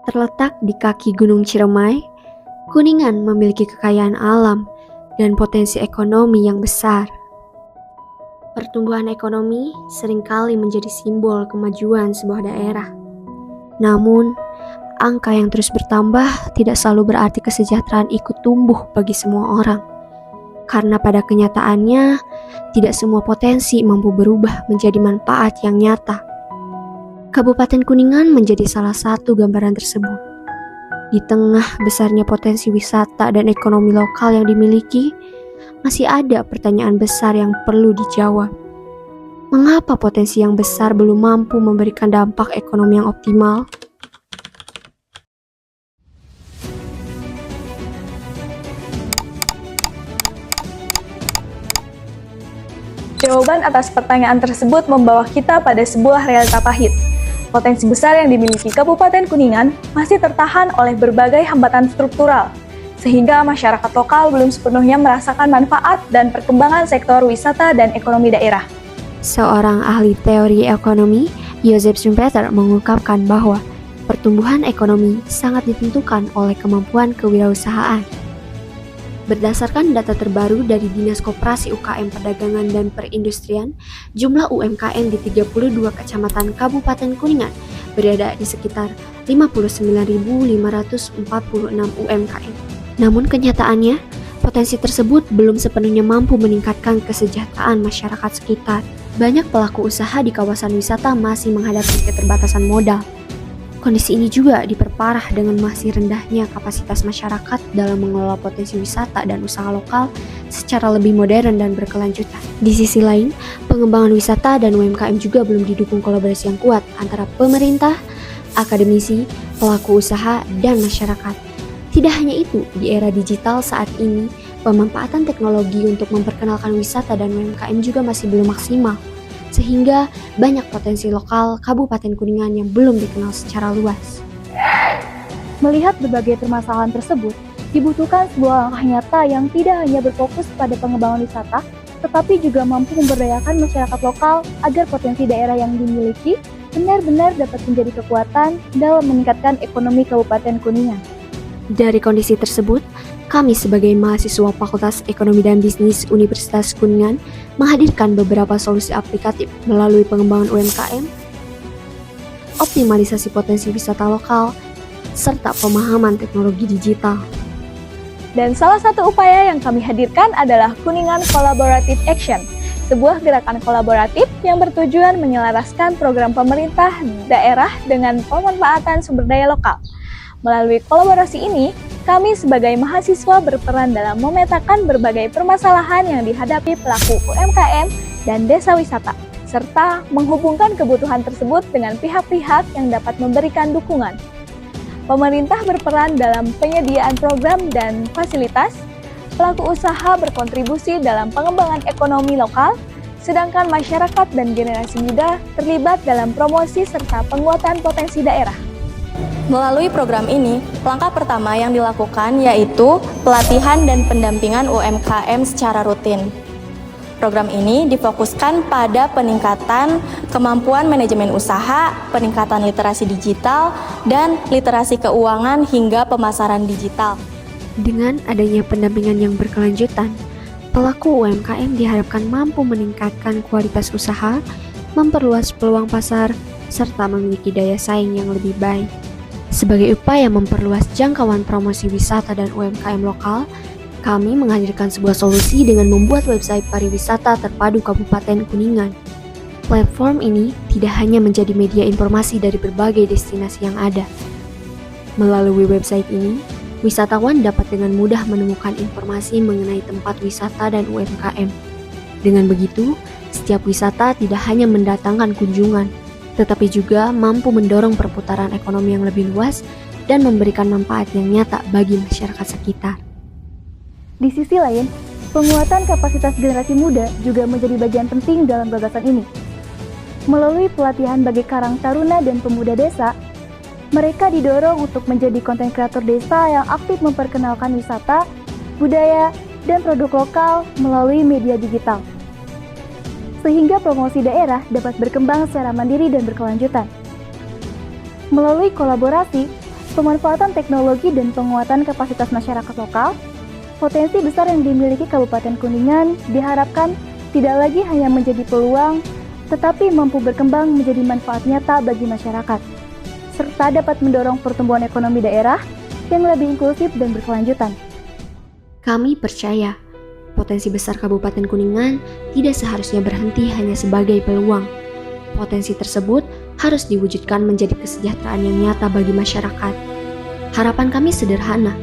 Terletak di kaki Gunung Ciremai, Kuningan memiliki kekayaan alam dan potensi ekonomi yang besar. Pertumbuhan ekonomi seringkali menjadi simbol kemajuan sebuah daerah. Namun, angka yang terus bertambah tidak selalu berarti kesejahteraan ikut tumbuh bagi semua orang. Karena pada kenyataannya, tidak semua potensi mampu berubah menjadi manfaat yang nyata. Kabupaten Kuningan menjadi salah satu gambaran tersebut. Di tengah besarnya potensi wisata dan ekonomi lokal yang dimiliki, masih ada pertanyaan besar yang perlu dijawab. Mengapa potensi yang besar belum mampu memberikan dampak ekonomi yang optimal? Jawaban atas pertanyaan tersebut membawa kita pada sebuah realita pahit. Potensi besar yang dimiliki Kabupaten Kuningan masih tertahan oleh berbagai hambatan struktural, sehingga masyarakat lokal belum sepenuhnya merasakan manfaat dan perkembangan sektor wisata dan ekonomi daerah. Seorang ahli teori ekonomi, Joseph Schumpeter, mengungkapkan bahwa pertumbuhan ekonomi sangat ditentukan oleh kemampuan kewirausahaan. Berdasarkan data terbaru dari Dinas Koperasi UKM Perdagangan dan Perindustrian, jumlah UMKM di 32 kecamatan Kabupaten Kuningan berada di sekitar 59.546 UMKM. Namun kenyataannya, potensi tersebut belum sepenuhnya mampu meningkatkan kesejahteraan masyarakat sekitar. Banyak pelaku usaha di kawasan wisata masih menghadapi keterbatasan modal. Kondisi ini juga diperparah dengan masih rendahnya kapasitas masyarakat dalam mengelola potensi wisata dan usaha lokal secara lebih modern dan berkelanjutan. Di sisi lain, pengembangan wisata dan UMKM juga belum didukung kolaborasi yang kuat antara pemerintah, akademisi, pelaku usaha, dan masyarakat. Tidak hanya itu, di era digital saat ini, pemanfaatan teknologi untuk memperkenalkan wisata dan UMKM juga masih belum maksimal, sehingga banyak potensi lokal Kabupaten Kuningan yang belum dikenal secara luas. Melihat berbagai permasalahan tersebut, dibutuhkan sebuah langkah nyata yang tidak hanya berfokus pada pengembangan wisata, tetapi juga mampu memberdayakan masyarakat lokal agar potensi daerah yang dimiliki benar-benar dapat menjadi kekuatan dalam meningkatkan ekonomi Kabupaten Kuningan. Dari kondisi tersebut, kami sebagai mahasiswa Fakultas Ekonomi dan Bisnis Universitas Kuningan menghadirkan beberapa solusi aplikatif melalui pengembangan UMKM, optimalisasi potensi wisata lokal, serta pemahaman teknologi digital. Dan salah satu upaya yang kami hadirkan adalah Kuningan Collaborative Action, sebuah gerakan kolaboratif yang bertujuan menyelaraskan program pemerintah daerah dengan pemanfaatan sumber daya lokal. Melalui kolaborasi ini, kami sebagai mahasiswa berperan dalam memetakan berbagai permasalahan yang dihadapi pelaku UMKM dan desa wisata, serta menghubungkan kebutuhan tersebut dengan pihak-pihak yang dapat memberikan dukungan. Pemerintah berperan dalam penyediaan program dan fasilitas, pelaku usaha berkontribusi dalam pengembangan ekonomi lokal, sedangkan masyarakat dan generasi muda terlibat dalam promosi serta penguatan potensi daerah. Melalui program ini, langkah pertama yang dilakukan yaitu pelatihan dan pendampingan UMKM secara rutin. Program ini difokuskan pada peningkatan kemampuan manajemen usaha, peningkatan literasi digital, dan literasi keuangan hingga pemasaran digital. Dengan adanya pendampingan yang berkelanjutan, pelaku UMKM diharapkan mampu meningkatkan kualitas usaha, memperluas peluang pasar, serta memiliki daya saing yang lebih baik. Sebagai upaya memperluas jangkauan promosi wisata dan UMKM lokal, kami menghadirkan sebuah solusi dengan membuat website pariwisata terpadu Kabupaten Kuningan. Platform ini tidak hanya menjadi media informasi dari berbagai destinasi yang ada. Melalui website ini, wisatawan dapat dengan mudah menemukan informasi mengenai tempat wisata dan UMKM. Dengan begitu, setiap wisata tidak hanya mendatangkan kunjungan, tetapi juga mampu mendorong perputaran ekonomi yang lebih luas dan memberikan manfaat yang nyata bagi masyarakat sekitar. Di sisi lain, penguatan kapasitas generasi muda juga menjadi bagian penting dalam gagasan ini. Melalui pelatihan bagi karang taruna dan pemuda desa, mereka didorong untuk menjadi konten kreator desa yang aktif memperkenalkan wisata, budaya, dan produk lokal melalui media digital, sehingga promosi daerah dapat berkembang secara mandiri dan berkelanjutan. Melalui kolaborasi, pemanfaatan teknologi dan penguatan kapasitas masyarakat lokal, potensi besar yang dimiliki Kabupaten Kuningan diharapkan tidak lagi hanya menjadi peluang, tetapi mampu berkembang menjadi manfaat nyata bagi masyarakat, serta dapat mendorong pertumbuhan ekonomi daerah yang lebih inklusif dan berkelanjutan. Kami percaya, potensi besar Kabupaten Kuningan tidak seharusnya berhenti hanya sebagai peluang. Potensi tersebut harus diwujudkan menjadi kesejahteraan yang nyata bagi masyarakat. Harapan kami sederhana,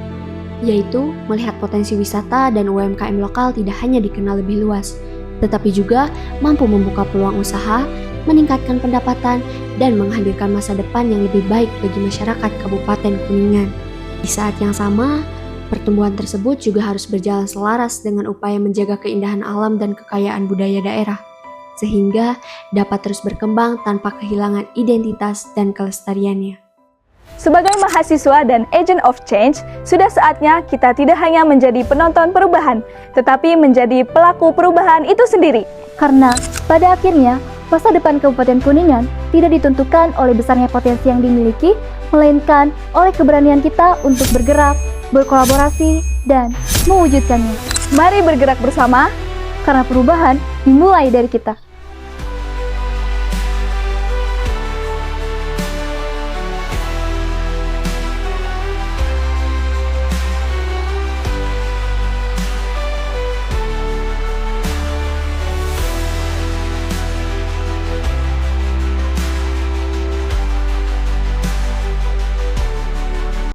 yaitu melihat potensi wisata dan UMKM lokal tidak hanya dikenal lebih luas, tetapi juga mampu membuka peluang usaha, meningkatkan pendapatan, dan menghadirkan masa depan yang lebih baik bagi masyarakat Kabupaten Kuningan. Di saat yang sama, pertumbuhan tersebut juga harus berjalan selaras dengan upaya menjaga keindahan alam dan kekayaan budaya daerah, sehingga dapat terus berkembang tanpa kehilangan identitas dan kelestariannya. Sebagai mahasiswa dan agent of change, sudah saatnya kita tidak hanya menjadi penonton perubahan, tetapi menjadi pelaku perubahan itu sendiri. Karena pada akhirnya, masa depan Kabupaten Kuningan tidak ditentukan oleh besarnya potensi yang dimiliki, melainkan oleh keberanian kita untuk bergerak, berkolaborasi, dan mewujudkannya. Mari bergerak bersama, Karena perubahan dimulai dari kita.